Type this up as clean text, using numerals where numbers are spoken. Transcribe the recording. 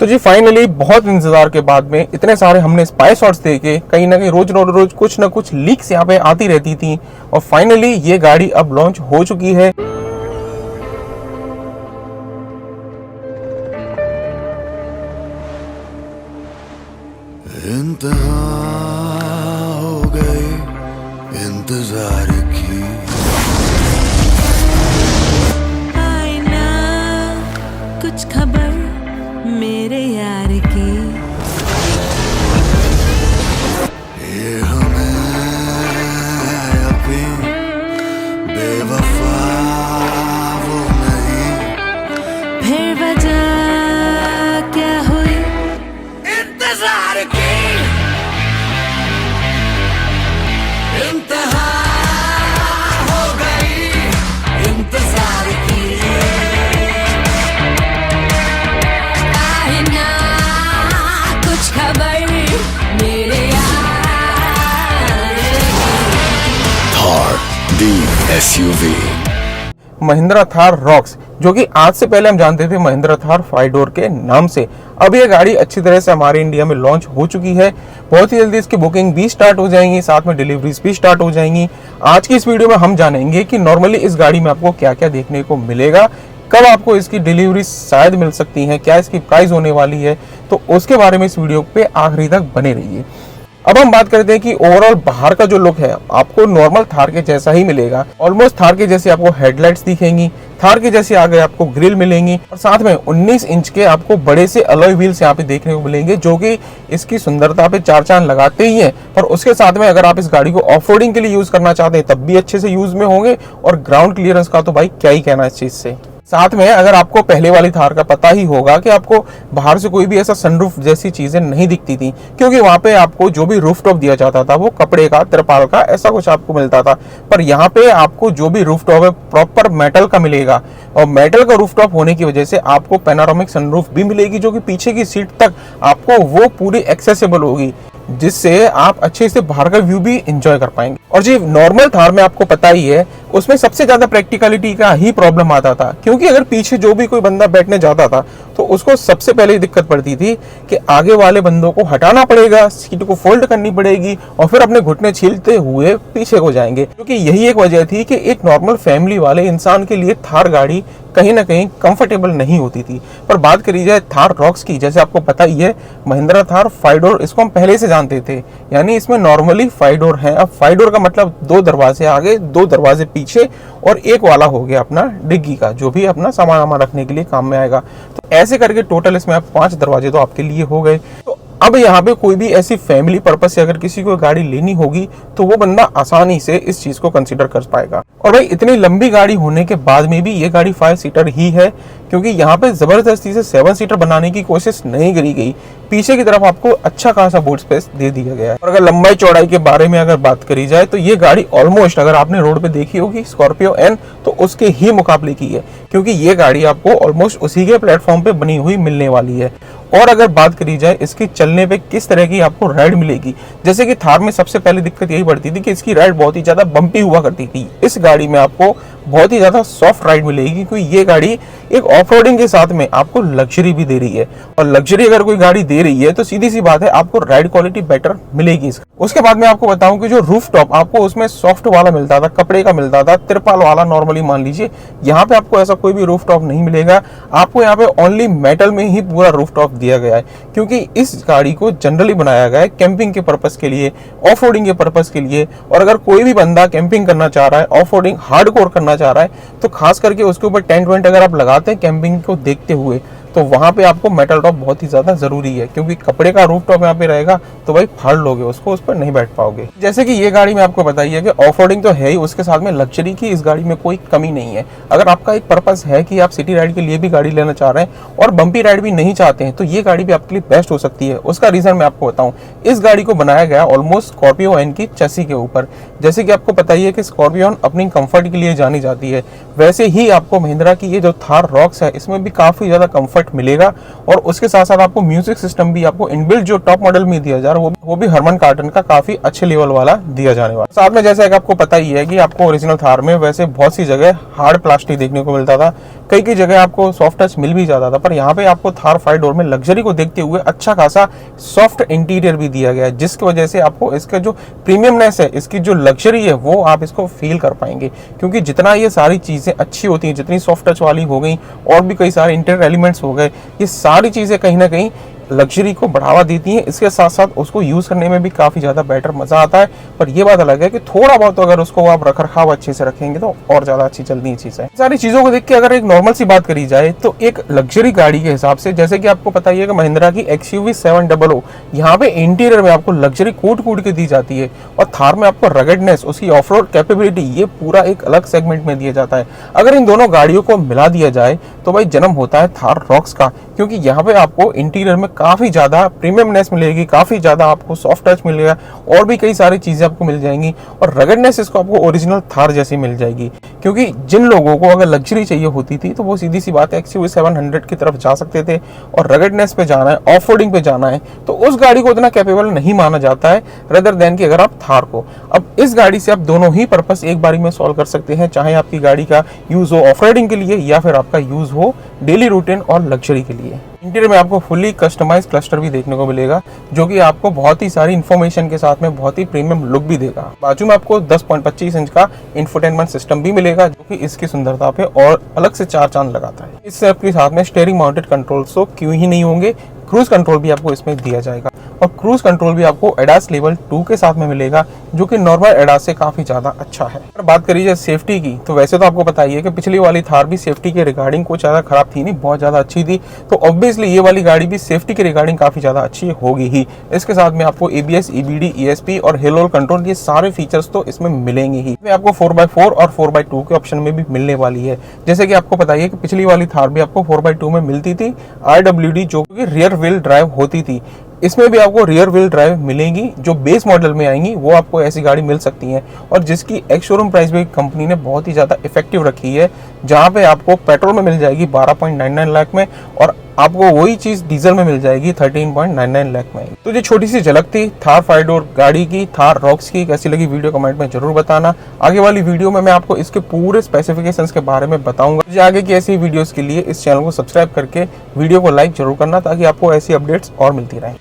तो जी फाइनली बहुत इंतजार के बाद में इतने सारे हमने स्पाई शॉट्स देखे, कहीं ना कहीं रोज कुछ ना कुछ लीक्स यहाँ पे आती रहती थी और फाइनली ये गाड़ी अब लॉन्च हो चुकी है। इंतहा हो गई इंतजार की, आईना कुछ खबर मेरे यार की, ये हमें यकीन बेवफा वो नहीं, फिर वजह क्या हुई इंतजार की, इंतहा हो गई इंतजार की, आईना कुछ खबर मेरे यार थार दी SUV। महिंद्रा थार रॉक्स, जो कि आज से पहले हम जानते थे महिंद्रा थार 5 डोर के नाम से, अब ये गाड़ी अच्छी तरह से हमारे इंडिया में लॉन्च हो चुकी है। बहुत ही जल्दी इसकी बुकिंग भी स्टार्ट हो जाएंगी, साथ में डिलीवरीज भी स्टार्ट हो जाएंगी। आज की इस वीडियो में हम जानेंगे कि नॉर्मली इस गाड़ी में आपको क्या क्या देखने को मिलेगा, कब आपको इसकी डिलीवरी शायद मिल सकती है, क्या इसकी प्राइस होने वाली है, तो उसके बारे में इस वीडियो पे आखिरी तक बने रहिए। अब हम बात करते हैं कि ओवरऑल बाहर का जो लुक है आपको नॉर्मल थार के जैसा ही मिलेगा। ऑलमोस्ट थार के जैसे आपको हेडलाइट्स दिखेंगी, थार के जैसे आगे आपको ग्रिल मिलेंगी और साथ में 19 इंच के आपको बड़े से अलॉय व्हील्स यहाँ पे देखने को मिलेंगे, जो कि इसकी सुंदरता पे चार चांद लगाते ही हैं। पर उसके साथ में अगर आप इस गाड़ी को ऑफ रोडिंग के लिए यूज करना चाहते हैं तब भी अच्छे से यूज में होंगे, और ग्राउंड क्लियरेंस का तो भाई क्या ही कहना इस चीज से। साथ में अगर आपको पहले वाली थार का पता ही होगा कि आपको बाहर से कोई भी ऐसा सनरूफ जैसी चीजें नहीं दिखती थी, क्योंकि वहां पे आपको जो भी रूफटॉप दिया जाता था वो कपड़े का, तिरपाल का, ऐसा कुछ आपको मिलता था। पर यहाँ पे आपको जो भी रूफटॉप है प्रॉपर मेटल का मिलेगा, और मेटल का रूफटॉप होने की वजह से आपको पैनोरामिक सनरूफ भी मिलेगी, जो कि पीछे की सीट तक आपको वो पूरी एक्सेसिबल होगी, जिससे आप अच्छे से बाहर का व्यू भी एंजॉय कर पाएंगे। और जी नॉर्मल थार में आपको पता ही है उसमें सबसे ज्यादा प्रैक्टिकलिटी का ही प्रॉब्लम आता था, क्योंकि अगर पीछे जो भी कोई बंदा बैठने जाता था तो उसको सबसे पहले दिक्कत पड़ती थी कि आगे वाले बंदों को हटाना पड़ेगा, सीट को फोल्ड करनी पड़ेगी और फिर अपने घुटने छीलते हुए पीछे को जाएंगे। क्योंकि यही एक वजह थी कि एक नॉर्मल फैमिली वाले इंसान के लिए थार गाड़ी कहीं ना कहीं कंफर्टेबल नहीं होती थी। पर बात करी जाए थार रॉक्स की, जैसे आपको पता ही है महिंद्रा थार 5 डोर, इसको हम पहले से जानते थे, यानी इसमें नॉर्मली 5 डोर है। अब 5 डोर का मतलब 2 दरवाजे आगे, 2 दरवाजे पीछे और एक वाला हो गया अपना डिग्गी का, जो भी अपना सामान रखने के लिए काम में आएगा। तो ऐसे करके टोटल इसमें आप 5 दरवाजे तो आपके लिए हो गए। तो अब यहाँ पे कोई भी ऐसी फैमिली पर्पस से अगर किसी को गाड़ी लेनी होगी तो वो बंदा आसानी से इस चीज को कंसीडर कर पाएगा। और भाई इतनी लंबी गाड़ी होने के बाद में भी ये गाड़ी 5 सीटर ही है, क्योंकि यहाँ पे जबरदस्ती से 7 सीटर बनाने की कोशिश नहीं करी गई। पीछे की तरफ आपको अच्छा खासा बूट स्पेस दे दिया गया है। और अगर लंबाई चौड़ाई के बारे में अगर बात करी जाए तो ये गाड़ी ऑलमोस्ट, अगर आपने रोड पे देखी होगी स्कॉर्पियो एन, तो उसके ही मुकाबले की है, क्योंकि ये गाड़ी आपको ऑलमोस्ट उसी के प्लेटफॉर्म पे बनी हुई मिलने वाली है। और अगर बात करी जाए इसकी चलने पे किस तरह की आपको राइड मिलेगी, जैसे कि थार में सबसे पहले दिक्कत यही पड़ती थी कि इसकी राइड बहुत ही ज्यादा बम्पी हुआ करती थी। इस गाड़ी में आपको बहुत ही ज्यादा सॉफ्ट राइड मिलेगी, क्योंकि ये गाड़ी एक ऑफ रोडिंग के साथ में आपको लग्जरी भी दे रही है, और लग्जरी अगर कोई गाड़ी दे रही है तो सीधी सी बात है आपको राइड क्वालिटी बेटर मिलेगी। उसके बाद में आपको बताऊं कि जो रूफ टॉप आपको उसमें सॉफ्ट वाला मिलता था, कपड़े का मिलता था, तिरपाल वाला नॉर्मली मान लीजिए, यहाँ पे आपको ऐसा कोई भी रूफ टॉप नहीं मिलेगा। आपको यहाँ पे ओनली मेटल में ही पूरा रूफ टॉप दिया गया है, क्योंकि इस गाड़ी को जनरली बनाया गया है कैंपिंग के पर्पस के लिए, ऑफ रोडिंग के पर्पस के लिए। और अगर कोई भी बंदा कैंपिंग करना चाह रहा है, ऑफ रोडिंग हार्डकोर करना चाह रहा है, तो खास करके उसके ऊपर टेंट वेंट अगर आप लगाते हैं कैंपिंग को देखते हुए, तो वहां पे आपको मेटल टॉप बहुत ही ज्यादा जरूरी है, क्योंकि कपड़े का रूफ टॉप यहाँ पे रहेगा तो भाई फाड़ लोगे उसको, उस पर नहीं बैठ पाओगे। जैसे कि ये गाड़ी में आपको बताइए कि ऑफ रोडिंग तो है ही, उसके साथ में लग्जरी की इस गाड़ी में कोई कमी नहीं है। अगर आपका एक पर्पस है कि आप सिटी राइड के लिए भी गाड़ी लेना चाह रहे हैं और बम्पी राइड भी नहीं चाहते हैं, तो ये गाड़ी भी आपके लिए बेस्ट हो सकती है। उसका रीजन मैं आपको बताऊं, इस गाड़ी को बनाया गया ऑलमोस्ट स्कॉर्पियो एन की चेसी के ऊपर। जैसे कि आपको पता ही है कि स्कॉर्पियो अपनी कंफर्ट के लिए जानी जाती है, वैसे ही आपको महिंद्रा की ये जो थार रॉक्स है इसमें भी काफी ज्यादा कंफर्ट कंफर्ट मिलेगा। और उसके साथ साथ आपको म्यूजिक सिस्टम भी आपको इनबिल्ट जो टॉप मॉडल में दिया जा रहा है वो भी हर्मन कार्टन का काफी अच्छे लेवल वाला दिया जाने वाला। साथ में जैसे कि आपको पता ही है कि आपको ओरिजिनल थार में वैसे बहुत सी जगह हार्ड प्लास्टिक देखने को मिलता था, कई जगह आपको सॉफ्ट टच मिल भी जाता था, पर यहाँ पे आपको थार 5 डोर में लग्जरी को देखते हुए अच्छा खासा सॉफ्ट इंटीरियर भी दिया गया है, जिसकी वजह से आपको इसका जो प्रीमियमनेस है, इसकी जो लग्जरी है वो आप इसको फील कर पाएंगे। क्योंकि जितना ये सारी चीजें अच्छी होती हैं, जितनी सॉफ्ट टच वाली हो गई और भी कई सारे इंटीरियर एलिमेंट्स हो गए, ये सारी चीजें कहीं ना कहीं लग्जरी को बढ़ावा देती हैं। इसके साथ साथ उसको यूज करने में भी काफी ज्यादा बेटर मजा आता है। पर ये बात अलग है कि थोड़ा बहुत तो अगर उसको आप रख रखाव अच्छे से रखेंगे तो और ज्यादा अच्छी चलती है चीजें। सारी चीजों को देख के अगर एक नॉर्मल सी बात करी जाए तो एक लग्जरी गाड़ी के हिसाब से, जैसे कि आपको पता ही है कि महिंद्रा की XUV 700 यहाँ पे इंटीरियर में आपको लग्जरी कूट के दी जाती है, और थार में आपको रगेडनेस, उसकी ऑफ रोड कैपेबिलिटी, ये पूरा एक अलग सेगमेंट में दिया जाता है। अगर इन दोनों गाड़ियों को मिला दिया जाए तो भाई जन्म होता है थार रॉक्स का, क्योंकि यहाँ पे आपको इंटीरियर में काफी ज्यादा प्रीमियमनेस मिलेगी, काफी ज्यादा आपको सॉफ्ट टच मिलेगा और भी कई सारी चीजें आपको मिल जाएंगी, और रगडनेस इसको आपको ओरिजिनल थार जैसी मिल जाएगी। क्योंकि जिन लोगों को अगर लग्जरी चाहिए होती थी तो वो सीधी सी बात है XUV 700 की तरफ जा सकते थे, और रगडनेस पे जाना है, ऑफ रोडिंग पे जाना है तो उस गाड़ी को उतना कैपेबल नहीं माना जाता है रेदर देन कि अगर आप थार को। अब इस गाड़ी से आप दोनों ही पर्पस एक बारी में सॉल्व कर सकते हैं, चाहे आपकी गाड़ी का यूज हो ऑफ रोडिंग के लिए या फिर आपका यूज हो डेली रूटीन और लग्जरी के लिए। इंटीरियर में आपको फुली कस्टमाइज क्लस्टर भी देखने को मिलेगा, जो कि आपको बहुत ही सारी इन्फॉर्मेशन के साथ में बहुत ही प्रीमियम लुक भी देगा। बाजू में आपको 10.25 इंच का इंफोटेनमेंट सिस्टम भी मिलेगा, जो कि इसकी सुंदरता पे और अलग से 4 चांद लगाता है। इससे आपके साथ में स्टीयरिंग माउंटेड कंट्रोल्स तो क्यों ही नहीं होंगे, क्रूज कंट्रोल भी आपको इसमें दिया जाएगा, और क्रूज कंट्रोल भी आपको एडास लेवल 2 के साथ में मिलेगा, जो कि नॉर्मल एडास से काफी ज्यादा अच्छा है। अगर बात करी जाए सेफ्टी की, तो वैसे तो आपको पता ही है कि पिछली वाली थार भी सेफ्टी के रिगार्डिंग कुछ ज्यादा खराब थी नहीं, बहुत ज्यादा अच्छी थी, तो ऑब्वियसली ये वाली गाड़ी भी सेफ्टी के रिगार्डिंग काफी ज्यादा अच्छी होगी ही। इसके साथ में आपको ABS, EBD, ESP और हिल रोल कंट्रोल, ये सारे फीचर्स तो इसमें मिलेंगे ही। आपको 4x4 और 4x2 के ऑप्शन में भी मिलने वाली है। जैसे कि आपको पता ही है कि पिछली वाली थार भी आपको 4x2 में मिलती थी, RWD जो कि रियर व्हील ड्राइव होती थी, इसमें भी आपको रियर व्हील ड्राइव मिलेंगी। जो बेस मॉडल में आएंगी वो आपको ऐसी गाड़ी मिल सकती है, और जिसकी एक्स शोरूम प्राइस भी कंपनी ने बहुत ही ज्यादा इफेक्टिव रखी है, जहां पे आपको पेट्रोल में मिल जाएगी 12.99 लाख में, और आपको वही चीज डीजल में मिल जाएगी 13.99 लाख में। तो ये छोटी सी झलक थी थार 5 डोर गाड़ी की, थार रॉक्स की। कैसी लगी वीडियो कमेंट में जरूर बताना। आगे वाली वीडियो में मैं आपको इसके पूरे स्पेसिफिकेशंस के बारे में बताऊंगा। आगे की ऐसी वीडियोस के लिए इस चैनल को सब्सक्राइब करके वीडियो को लाइक जरूर करना, ताकि आपको ऐसी अपडेट्स और मिलती रहे।